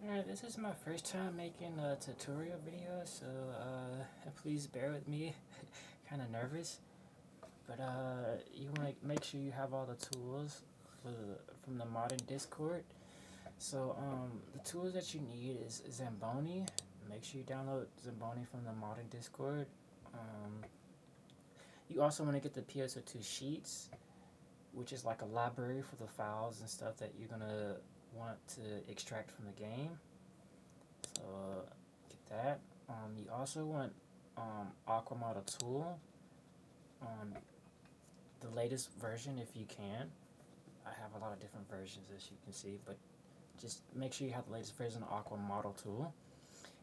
Alright, this is my first time making a tutorial video, so please bear with me. Kind of nervous, but you want to make sure you have all the tools from the modern Discord. So the tools that you need is Zamboni. Make sure you download Zamboni from the modern Discord. Um, you also want to get the PSO2 sheets, which is like a library for the files and stuff that you're gonna want to extract from the game. So get that. You also want Aqua Model Tool, um, the latest version if you can. I have a lot of different versions as you can see, but just make sure you have the latest version of Aqua Model Tool.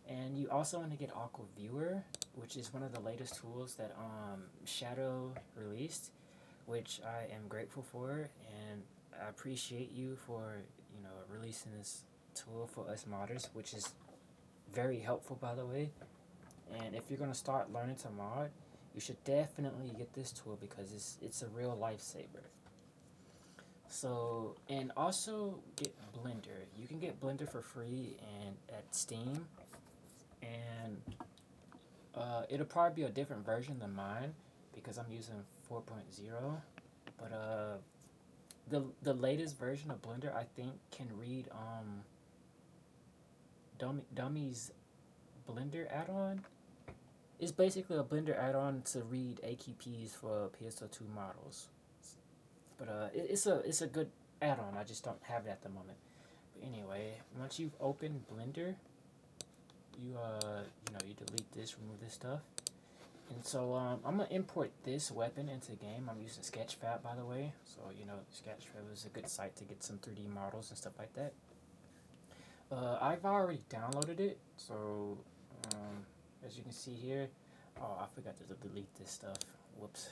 And you also want to get Aqua Viewer, which is one of the latest tools that Shadow released, which I am grateful for, and I appreciate you for releasing this tool for us modders, which is very helpful by the way. And if you're gonna start learning to mod, you should definitely get this tool because it's a real lifesaver. So, and also get Blender. You can get Blender for free and at Steam, and it'll probably be a different version than mine because I'm using 4.0. But the latest version of Blender I think can read Dummy's Blender add-on. It's basically a Blender add-on to read AQPs for PSO2 models. But it's a good add-on. I just don't have it at the moment. But anyway, once you've opened Blender, you delete this, remove this stuff. And so I'm gonna import this weapon into the game. I'm using Sketchfab by the way. So Sketchfab is a good site to get some 3D models and stuff like that. I've already downloaded it, so as you can see here, oh, I forgot to delete this stuff. Whoops.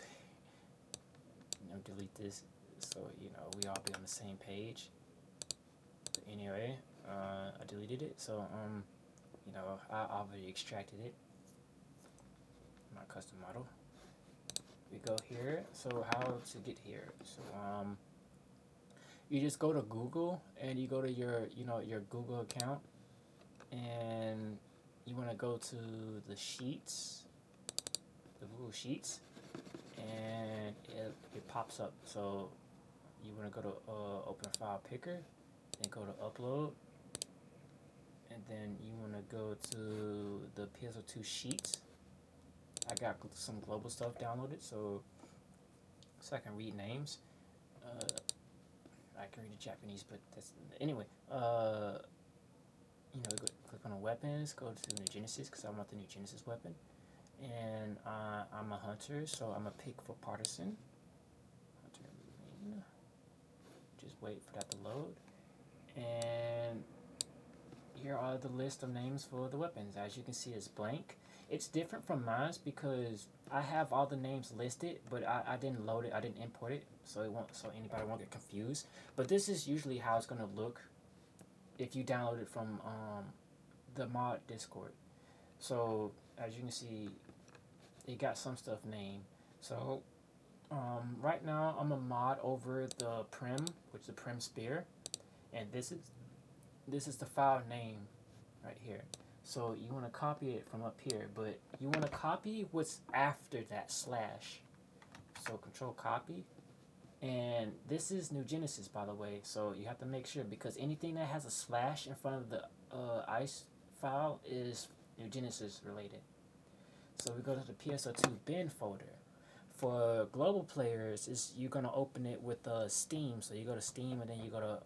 Delete this so we all be on the same page. But anyway, I deleted it, so I already extracted it. My custom model. We go here. So how to get here? So you just go to Google and you go to your Google account, and you want to go to the sheets, the Google Sheets, and it pops up. So you want to go to open file picker, then go to upload, and then you want to go to the PSO2 sheets. I got some global stuff downloaded, so I can read names. I can read the Japanese, but that's anyway. Click on the weapons, go to the new Genesis because I want the new Genesis weapon, and I'm a hunter, so I'm gonna pick for partisan. Hunter main. Just wait for that to load, and here are the list of names for the weapons. As you can see, it's blank. It's different from mine because I have all the names listed, but I didn't load it. I didn't import it, so anybody won't get confused. But this is usually how it's gonna look if you download it from the mod Discord. So as you can see, it got some stuff named. So right now I'm a mod over the Prim, which is the Prim Spear, and this is the file name right here. So you want to copy it from up here, but you want to copy what's after that slash. So control copy. And this is New Genesis, by the way, so you have to make sure because anything that has a slash in front of the ICE file is New Genesis related. So we go to the PSO2 bin folder. For global players, you're gonna open it with Steam. So you go to Steam and then you go to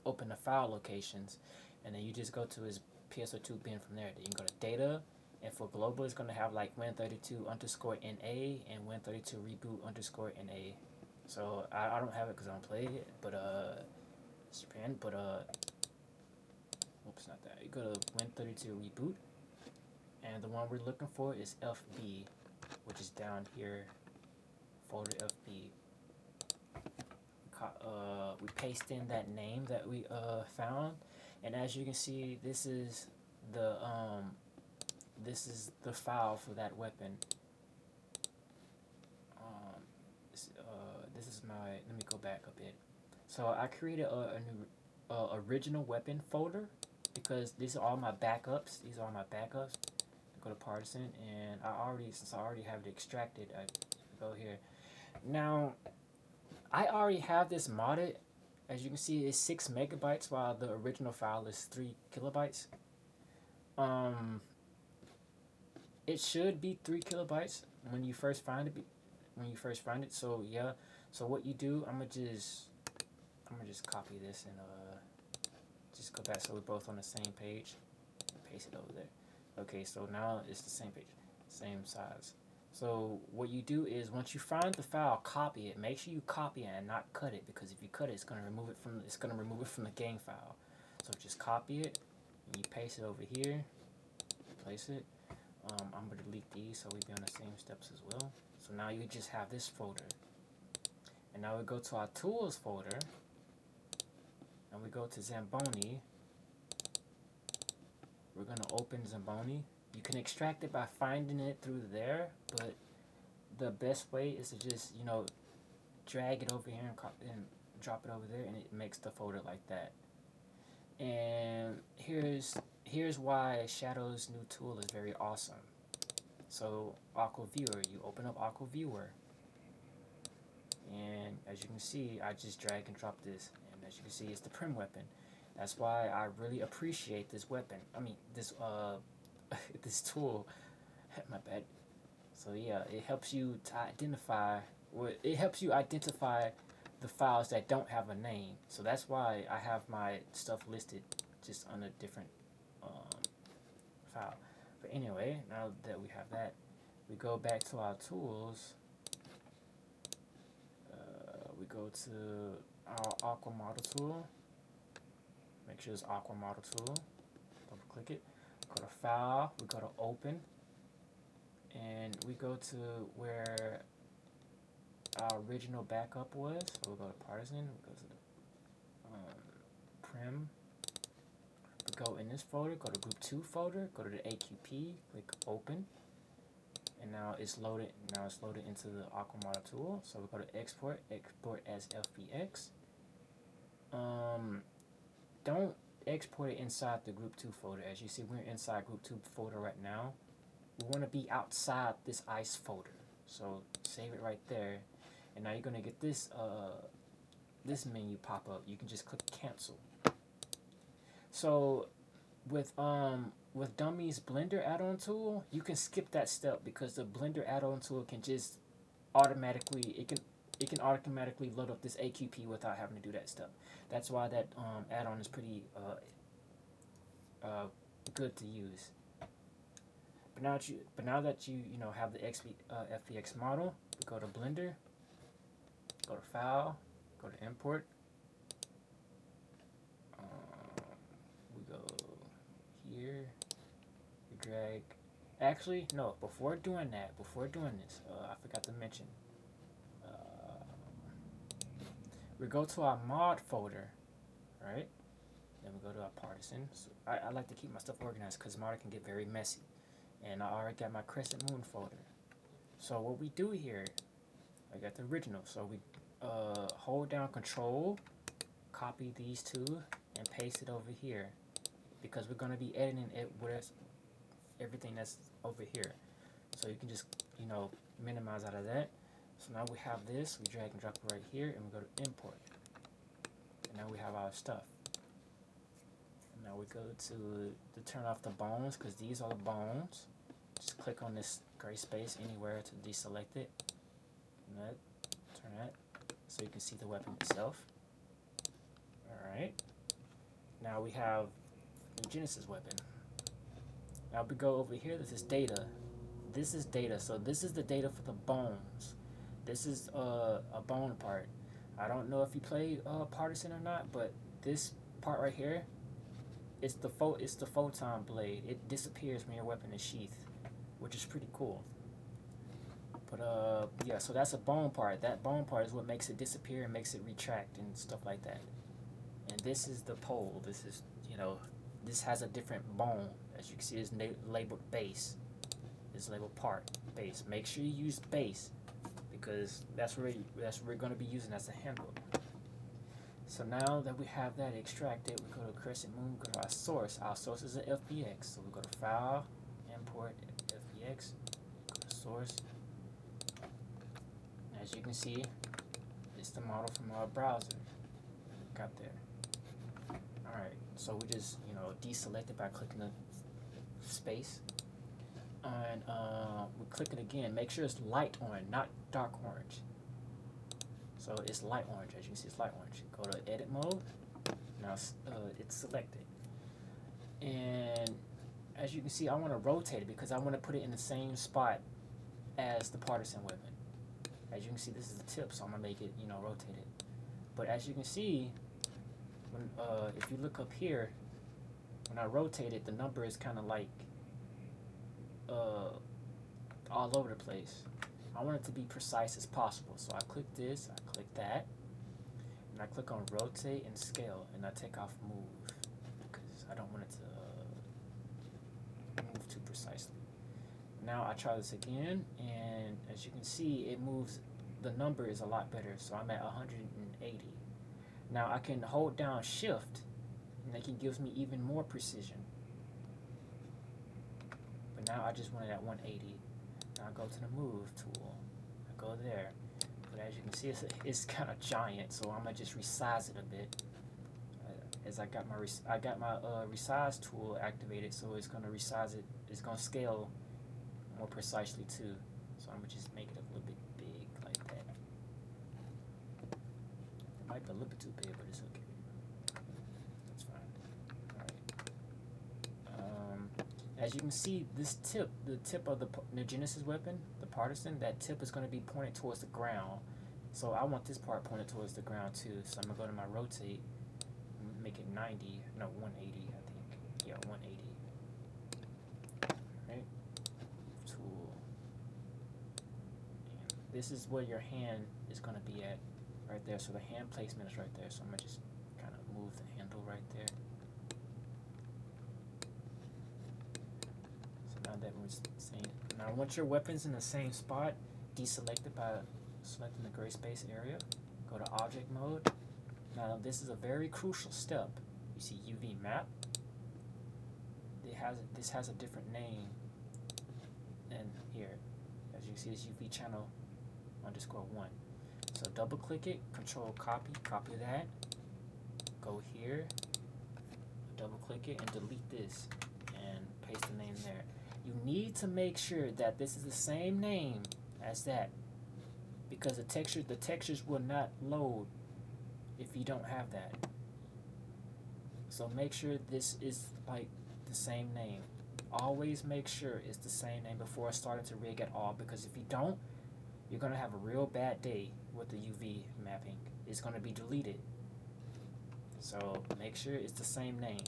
open the file locations, and then you just go to his PSO2 bin from there. Then you can go to data, and for global, it's gonna have like Win32 underscore NA and Win32 reboot underscore NA. So I don't have it because I don't play it, but Japan, but oops, not that. You go to Win32 reboot, and the one we're looking for is FB, which is down here. Folder FB. We paste in that name that we found, and as you can see, this is the file for that weapon. This is my. Let me go back a bit. So I created a new original weapon folder, because these are all my backups. These are all my backups. Go to partisan, and since I already have it extracted, I go here. Now, I already have this modded. As you can see, it's 6 megabytes while the original file is 3 kilobytes. It should be 3 kilobytes when you first find it. So yeah. So what you do, I'm gonna just copy this and just go back so we're both on the same page. Paste it over there. Okay, so now it's the same page, same size. So what you do is once you find the file, copy it. Make sure you copy it and not cut it, because if you cut it, it's gonna remove it from the game file. So just copy it and you paste it over here. Place it. I'm gonna delete these so we be on the same steps as well. So now you just have this folder. And now we go to our tools folder and we go to Zamboni. We're gonna open Zamboni. You can extract it by finding it through there, but the best way is to just, drag it over here and drop it over there, and it makes the folder like that. And here's why Shadow's new tool is very awesome. So Aqua Viewer, you open up Aqua Viewer, and as you can see, I just drag and drop this, and as you can see, it's the Prim weapon. That's why I really appreciate this weapon. I mean, this this tool. My bad. So yeah, it helps you to identify. It helps you identify the files that don't have a name. So that's why I have my stuff listed just on a different file. But anyway, now that we have that, we go back to our tools. We go to our Aqua Model tool. Make sure it's Aqua Model tool. Double click it. Go to File. We go to Open. And we go to where our original backup was. So we'll go to Partisan. We go to the Prim. We go in this folder. Go to Group 2 folder. Go to the AQP. Click Open. And now it's loaded. Now it's loaded into the Aqua Model tool. So we go to Export. Export as FBX. Don't export it inside the Group 2 folder. As you see, we're inside Group 2 folder right now. We want to be outside this ICE folder. So save it right there. And now you're going to get this this menu pop up. You can just click Cancel. So with Dummy's Blender add-on tool, you can skip that step because the Blender add-on tool can just automatically load up this AQP without having to do that step. That's why that add-on is pretty good to use. But now that you have the FBX model, we go to Blender, go to File, go to Import. We go here. We drag. Actually, no. Before doing this, I forgot to mention. We go to our mod folder, right? Then we go to our partisan. So I like to keep my stuff organized because mod can get very messy. And I already got my Crescent Moon folder. So what we do here, I got the original. So we hold down Control, copy these two, and paste it over here. Because we're going to be editing it with everything that's over here. So you can just, minimize out of that. So now we have this, we drag and drop it right here, and we go to Import. And now we have our stuff. And now we go to turn off the bones, because these are the bones. Just click on this gray space anywhere to deselect it. And that, turn that, so you can see the weapon itself. Alright. Now we have the Genesis weapon. Now we go over here, this is data. This is data, so this is the data for the bones. This is a bone part. I don't know if you play Partisan or not, but this part right here, it's the photon blade. It disappears when your weapon is sheathed, which is pretty cool. But yeah, so that's a bone part. That bone part is what makes it disappear and makes it retract and stuff like that. And this is the pole. This is, this has a different bone. As you can see, it's labeled base. It's labeled part, base. Make sure you use base, because that's where we're going to be using as a handle. So now that we have that extracted, we go to Crescent Moon, go to our source. Our source is an FBX. So we go to File, Import, FBX, go to Source. As you can see, it's the model from our browser. Got there. Alright, so we just, deselect it by clicking the space. And we click it again. Make sure it's light orange, not dark orange. So it's light orange. As you can see, it's light orange. Go to edit mode. Now it's selected. And as you can see, I want to rotate it because I want to put it in the same spot as the partisan weapon. As you can see, this is the tip, so I'm gonna make it, rotate it. But as you can see, when if you look up here, when I rotate it, the number is kind of like all over the place. I want it to be precise as possible. So I click this, I click that, and I click on rotate and scale, and I take off move because I don't want it to move too precisely. Now I try this again, and as you can see, it moves. The number is a lot better, so I'm at 180. Now I can hold down shift, and that gives me even more precision. But now I just want it at 180. Now I go to the move tool. I go there. But as you can see, it's kind of giant, so I'm gonna just resize it a bit. As I got my resize tool activated, so it's gonna resize it. It's gonna scale more precisely too. So I'm gonna just make it a little bit big like that. It might be a little bit too big, but it's okay. That's fine. Alright. As you can see, this tip, the tip of the New Genesis weapon, the partisan, that tip is going to be pointed towards the ground. So I want this part pointed towards the ground too. So I'm going to go to my rotate, make it 90, no, 180, I think. Yeah, 180. Alright. Tool. And this is where your hand is going to be at, right there. So the hand placement is right there. So I'm going to just kind of move the handle right there. That was saying. Now once your weapon's in the same spot, deselect it by selecting the gray space area. Go to object mode. Now this is a very crucial step. You see UV map. This has a different name. And here, as you can see, it's UV channel _1. So double click it, control copy that. Go here, double click it, and delete this, and paste the name there. You need to make sure that this is the same name as that, because the textures will not load if you don't have that. So make sure this is like the same name. Always make sure it's the same name before starting to rig at all, because if you don't, you're gonna have a real bad day with the UV mapping. It's gonna be deleted. So make sure it's the same name.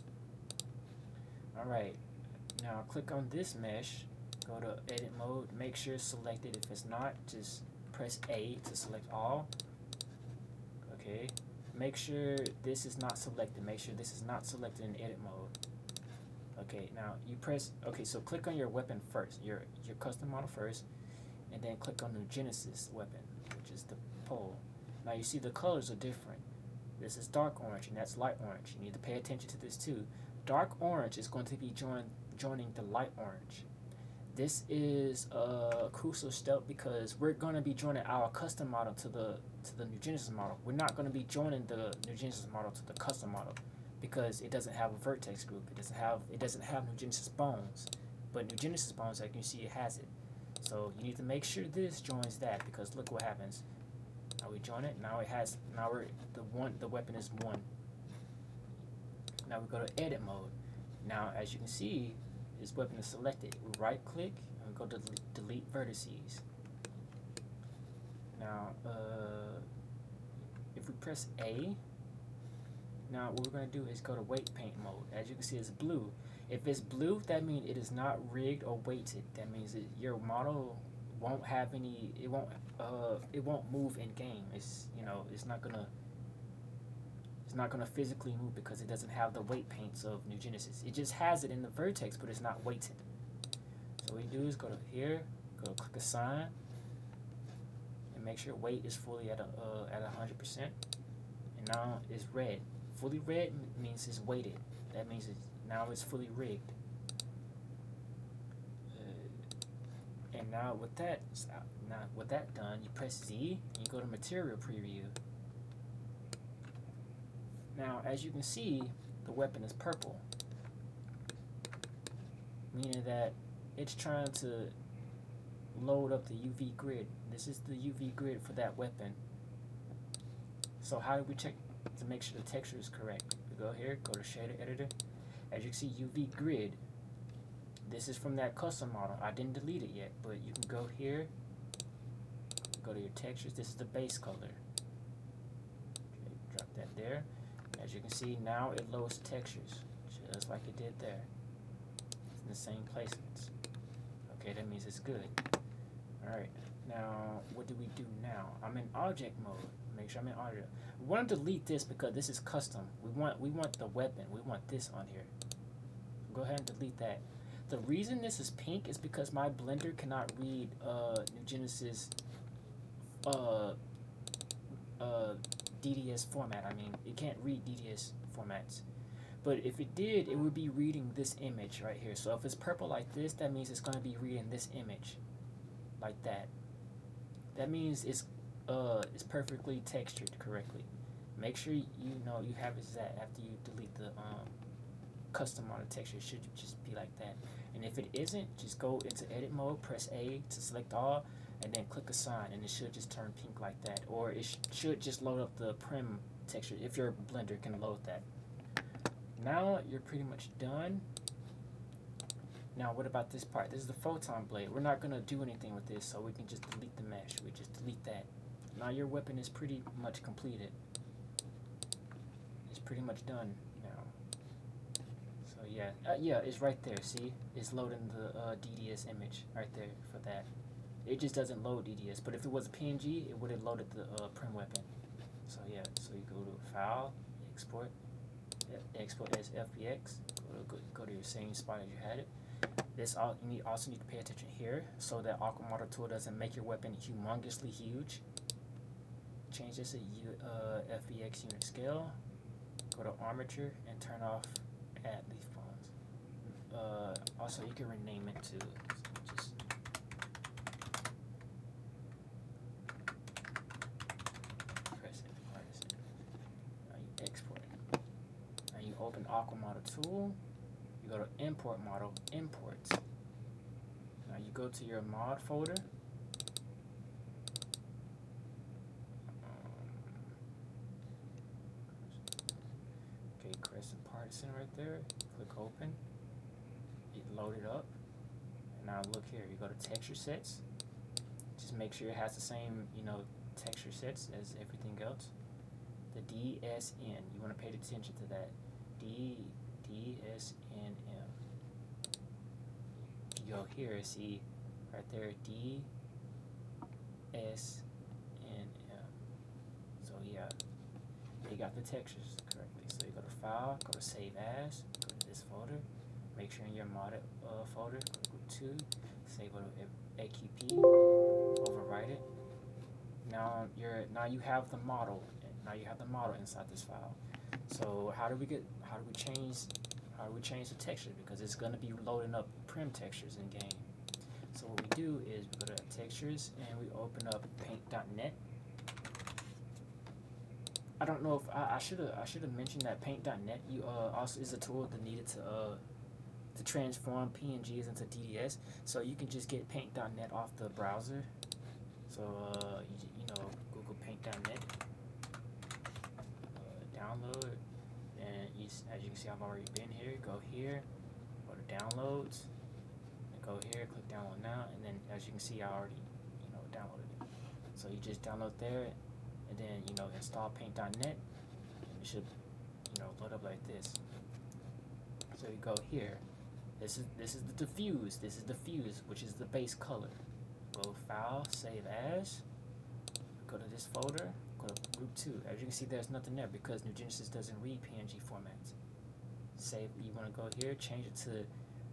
Alright. Now click on this mesh, go to edit mode, make sure it's selected. If it's not, just press A to select all. Okay, make sure this is not selected. Make sure this is not selected in edit mode. Okay, now you press, okay, so click on your weapon first, your custom model first, and then click on the Genesis weapon, which is the pole. Now you see the colors are different. This is dark orange and that's light orange. You need to pay attention to this too. Dark orange is going to be joining the light orange. This is a crucial step because we're going to be joining our custom model to the New Genesis model. We're not going to be joining the New Genesis model to the custom model because it doesn't have a vertex group. It doesn't have New Genesis bones, but New Genesis bones, like you see, it has it. So you need to make sure this joins that, because look what happens. Now we join it. Now it has. Now the weapon is 1. Now we go to edit mode. Now as you can see, this weapon is selected. We right click and we go to delete vertices. Now if we press A, now what we're going to do is go to weight paint mode. As you can see, it's blue. If it's blue, that means it is not rigged or weighted. That means that your model won't have any. It won't move in game. It's it's not gonna physically move because it doesn't have the weight paints of New Genesis. It just has it in the vertex, but it's not weighted. So what you do is go to here, go click assign, and make sure weight is fully at 100%. and now it's red. Fully red means it's weighted. That means now it's fully rigged. And now with that done, you press Z and you go to Material Preview. Now, as you can see, the weapon is purple, meaning that it's trying to load up the UV grid. This is the UV grid for that weapon. So how do we check to make sure the texture is correct? We go here, go to Shader Editor. As you can see, UV grid. This is from that custom model. I didn't delete it yet, but you can go here, go to your textures. This is the base color. Okay, drop that there. As you can see, now it loads textures, just like it did there. It's in the same placements. Okay, that means it's good. Alright, now what do we do now? I'm in object mode. Make sure I'm in object. We want to delete this because this is custom. We want the weapon. We want this on here. Go ahead and delete that. The reason this is pink is because my Blender cannot read New Genesis DDS format. I mean, it can't read DDS formats. But if it did, it would be reading this image right here. So if it's purple like this, that means it's going to be reading this image like that. That means it's perfectly textured correctly. Make sure you know you have it set after you delete the custom model texture. It should just be like that. And if it isn't, just go into edit mode, press A to select all, and then click assign, and it should just turn pink like that. Or it should just load up the prim texture if your Blender can load that. Now you're pretty much done. Now what about this part? This is the photon blade. We're not going to do anything with this, so we can just delete the mesh. We just delete that. Now your weapon is pretty much completed. It's pretty much done now. So yeah, it's right there. See, it's loading the DDS image right there for that. It just doesn't load DDS, but if it was a PNG, it would have loaded the prim weapon. So yeah, so you go to File, Export, Export as FBX. Go to your same spot as you had it. This you also need to pay attention here, so that Aqua Model tool doesn't make your weapon humongously huge. Change this to FBX unit scale. Go to Armature and turn off Add Leaf Bones. Also, you can rename it to just press it, Partisan. Now you export it. Now you open Aqua Model tool. You go to Import Model, Imports. Now you go to your mod folder. Okay, Crescent Partisan right there. Click Open. It loaded up. And now look here. You go to Texture Sets. Just make sure it has the same, texture sets as everything else. The DSN. You want to pay attention to that. DSNM. You go here, see right there, DSNM. So yeah, you got the textures correctly. So you go to File, go to Save As, go to this folder, make sure in your modded folder, go to Group 2, save it to AQP, overwrite it. Now you have the model. Now you have the model inside this file. So how do we change the texture? Because it's going to be loading up prim textures in game. So what we do is we go to Textures and we open up Paint.net. I don't know if I should have mentioned that Paint.net also is a tool that needed to transform PNGs into DDS. So you can just get Paint.net off the browser. So Google Paint.net, download. And as you can see, I've already been here. Go here, go to Downloads, and go here, click Download Now, and then as you can see, I already downloaded it. So you just download there, and then install Paint.net, and it should load up like this. So you go here. This is the diffuse. This is diffuse, which is the base color. Go File, Save As. Go to this folder. Go to Group 2. As you can see, there's nothing there because New Genesis doesn't read PNG formats. Save. You want to go here, change it to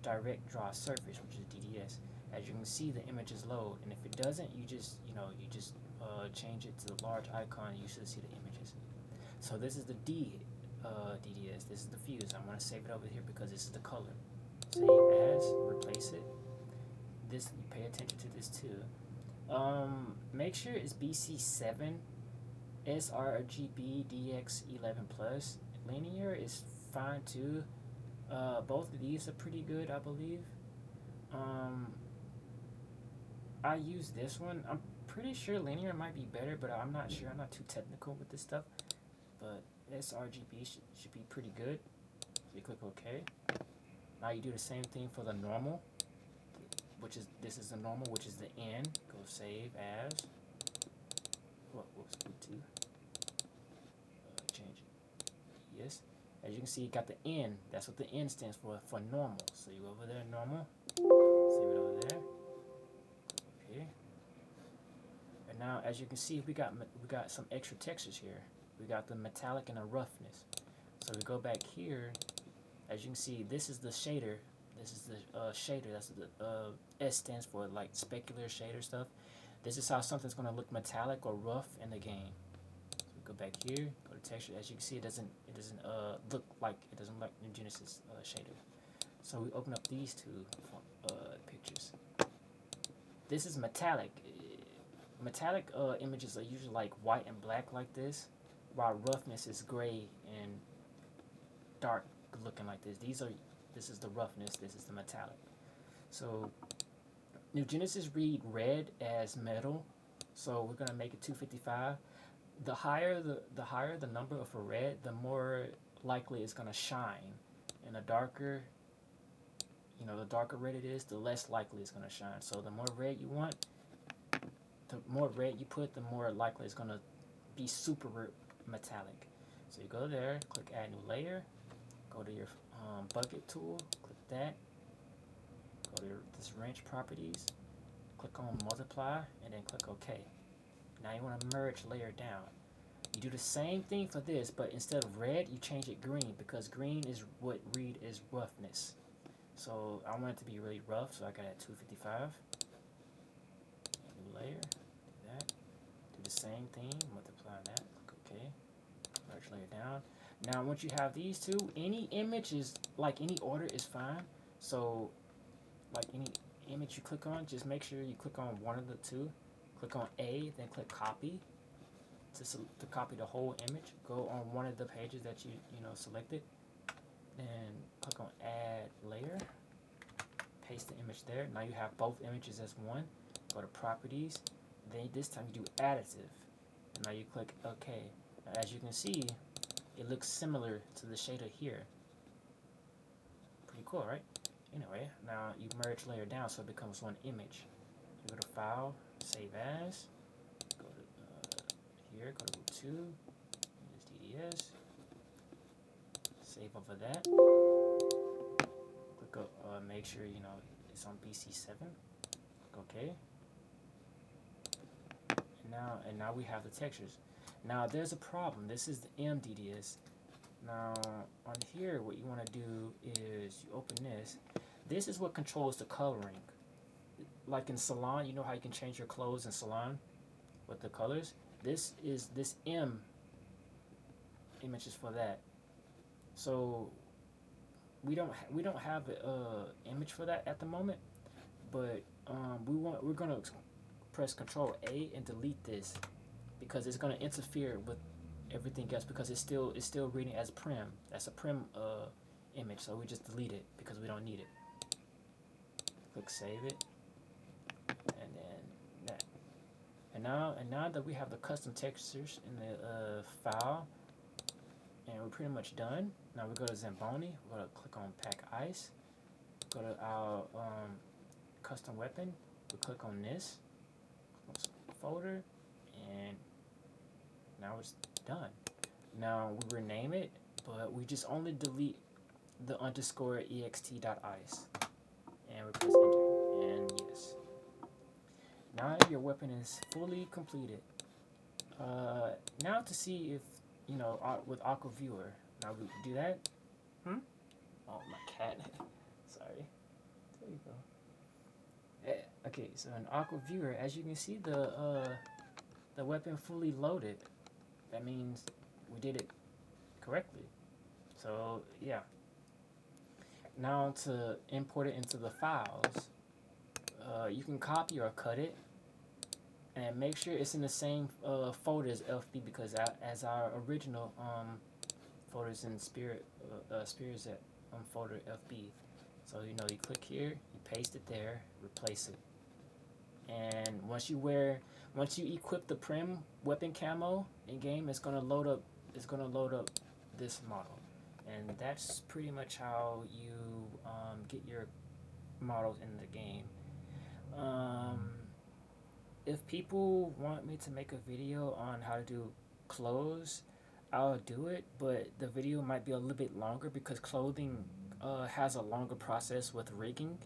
Direct Draw Surface, which is DDS. As you can see, the images load, and if it doesn't, you just change it to the large icon, and you should see the images. So this is the DDS. This is the fuse. I want to save it over here because this is the color. Save as, replace it. This, you pay attention to this too. Make sure it's BC7, sRGB DX11 plus. Linear is fine too. Both of these are pretty good, I believe. I use this one. I'm pretty sure linear might be better, but I'm not sure. I'm not too technical with this stuff. But sRGB should be pretty good. So you click OK. Now you do the same thing for the normal, which is, this is the normal, which is the N. Go save as. What was B2? Change it. Yes. As you can see, you got the N. That's what the N stands for normal. So you go over there, normal. Save it over there. Okay. And now, as you can see, we got some extra textures here. We got the metallic and the roughness. So we go back here. As you can see, this is the shader. This is the shader. That's the S stands for like specular shader stuff. This is how something's going to look metallic or rough in the game. So we go back here, go to texture. As you can see, it doesn't look like New Genesis shader. So we open up these two pictures. This is metallic. Metallic images are usually like white and black like this, while roughness is gray and dark looking like this. This is the roughness, this is the metallic. So New Genesis read red as metal, so we're gonna make it 255. The higher the number of a red, the more likely it's gonna shine, and the darker red it is, the less likely it's gonna shine. So the more red you want, the more red you put, the more likely it's gonna be super metallic. So you go there, click add new layer, go to your bucket tool, click that, go to this wrench properties, click on multiply, and then click OK. Now you want to merge layer down. You do the same thing for this, but instead of red, you change it green, because green is what read is roughness. So I want it to be really rough, so I got it at 255. New layer, do that. Do the same thing, multiply that, click OK. Merge layer down. Now once you have these two, any image is, like any order is fine. So like any image you click on, just make sure you click on one of the two. Click on A, then click copy to copy the whole image. Go on one of the pages that you selected, then click on add layer, paste the image there. Now you have both images as one. Go to properties, then this time you do additive, and now you click OK. Now, as you can see, it looks similar to the shader here. Pretty cool, right? Anyway, now you merge layer down so it becomes one image. You go to File, Save As, go to here, go to Root 2, use DDS, save over that. Click make sure it's on BC7. Click OK. And now we have the textures. Now there's a problem. This is the MDDS. Now on here, what you want to do is you open this. This is what controls the coloring. Like in Salon, you know how you can change your clothes in Salon with the colors? This M image is for that. So we don't have an image for that at the moment, but we're gonna press Control A and delete this, because it's gonna interfere with everything else, because it's still reading as prim. That's a prim image, so we just delete it because we don't need it. Click save it, and then that. And now that we have the custom textures in the file, and we're pretty much done. Now we go to Zamboni. We're gonna click on Pack Ice. Go to our custom weapon. We click on this folder, and now it's done. Now we rename it, but we just only delete the _ext.ice, and we press enter, and yes. Now your weapon is fully completed. Now to see if with Aqua Viewer. Now we do that. Oh, my cat. Sorry. There you go. Okay, so in Aqua Viewer, as you can see, the weapon fully loaded. That means we did it correctly. So yeah. Now to import it into the files, you can copy or cut it, and make sure it's in the same folder as FB, because as our original folders in Spirit's at folder FB. So you click here, you paste it there, replace it, and once you equip the Prim weapon camo in game, it's gonna load up. It's gonna load up this model, and that's pretty much how you get your models in the game. Um, if people want me to make a video on how to do clothes, I'll do it, but the video might be a little bit longer because clothing has a longer process with rigging.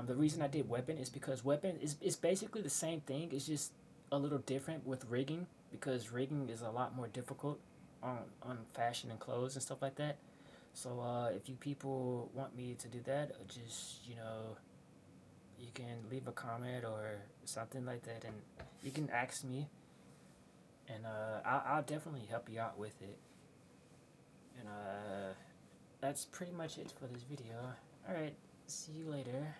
The reason I did weapon is because weapon is basically the same thing. It's just a little different with rigging, because rigging is a lot more difficult on fashion and clothes and stuff like that. So if you people want me to do that, just you can leave a comment or something like that, and you can ask me, and I'll definitely help you out with it. And that's pretty much it for this video. All right, see you later.